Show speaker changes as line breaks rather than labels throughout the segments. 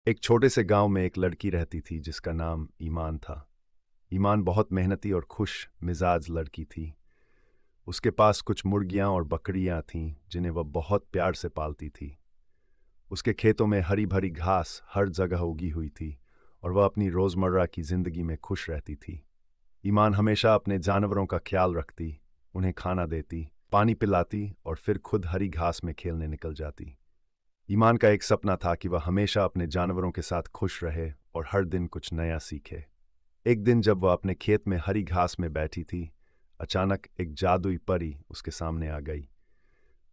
एक छोटे से गांव में एक लड़की रहती थी जिसका नाम ईमान था। ईमान बहुत मेहनती और खुश मिजाज लड़की थी। उसके पास कुछ मुर्गियां और बकरियां थीं जिन्हें वह बहुत प्यार से पालती थी। उसके खेतों में हरी भरी घास हर जगह उगी हुई थी और वह अपनी रोजमर्रा की जिंदगी में खुश रहती थी। ईमान हमेशा अपने जानवरों का ख्याल रखती, उन्हें खाना देती, पानी पिलाती और फिर खुद हरी घास में खेलने निकल जाती। ईमान का एक सपना था कि वह हमेशा अपने जानवरों के साथ खुश रहे और हर दिन कुछ नया सीखे। एक दिन जब वह अपने खेत में हरी घास में बैठी थी, अचानक एक जादुई परी उसके सामने आ गई।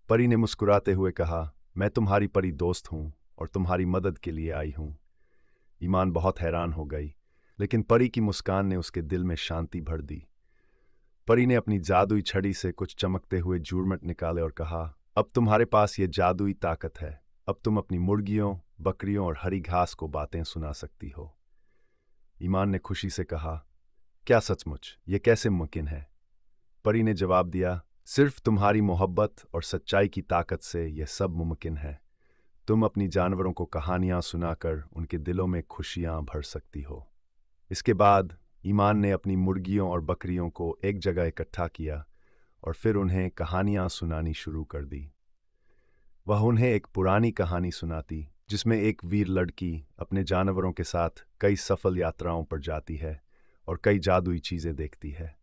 परी ने मुस्कुराते हुए कहा, मैं तुम्हारी परी दोस्त हूँ और तुम्हारी मदद के लिए आई हूँ। ईमान बहुत हैरान हो गई, लेकिन परी की मुस्कान ने उसके दिल में शांति भर दी। परी ने अपनी जादुई छड़ी से कुछ चमकते हुए जूरमट निकाले और कहा, अब तुम्हारे पास ये जादुई ताकत है। अब तुम अपनी मुर्गियों, बकरियों और हरी घास को बातें सुना सकती हो। ईमान ने खुशी से कहा, क्या सचमुच? ये कैसे मुमकिन है? परी ने जवाब दिया, सिर्फ तुम्हारी मोहब्बत और सच्चाई की ताकत से यह सब मुमकिन है। तुम अपनी जानवरों को कहानियां सुनाकर उनके दिलों में खुशियां भर सकती हो। इसके बाद ईमान ने अपनी मुर्गियों और बकरियों को एक जगह इकट्ठा किया और फिर उन्हें कहानियां सुनानी शुरू कर दी। वह उन्हें एक पुरानी कहानी सुनाती जिसमें एक वीर लड़की अपने जानवरों के साथ कई सफल यात्राओं पर जाती है और कई जादुई चीजें देखती है।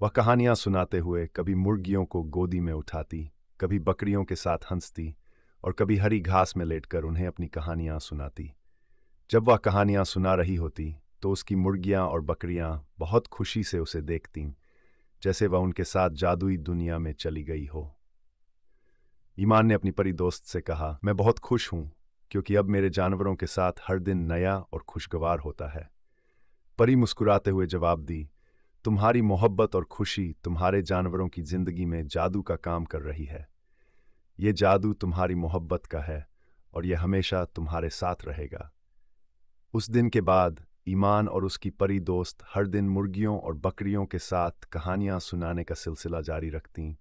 वह कहानियां सुनाते हुए कभी मुर्गियों को गोदी में उठाती, कभी बकरियों के साथ हंसती और कभी हरी घास में लेटकर उन्हें अपनी कहानियां सुनाती। जब वह कहानियां सुना रही होती तो उसकी मुर्गियां और बकरियां बहुत खुशी से उसे देखतीं, जैसे वह उनके साथ जादुई दुनिया में चली गई हो। ईमान ने अपनी परी दोस्त से कहा, मैं बहुत खुश हूं क्योंकि अब मेरे जानवरों के साथ हर दिन नया और खुशगवार होता है। परी मुस्कुराते हुए जवाब दी, तुम्हारी मोहब्बत और खुशी तुम्हारे जानवरों की जिंदगी में जादू का काम कर रही है। ये जादू तुम्हारी मोहब्बत का है और यह हमेशा तुम्हारे साथ रहेगा। उस दिन के बाद ईमान और उसकी परी दोस्त हर दिन मुर्गियों और बकरियों के साथ कहानियां सुनाने का सिलसिला जारी रखतीं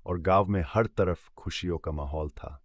और गांव में हर तरफ खुशियों का माहौल था।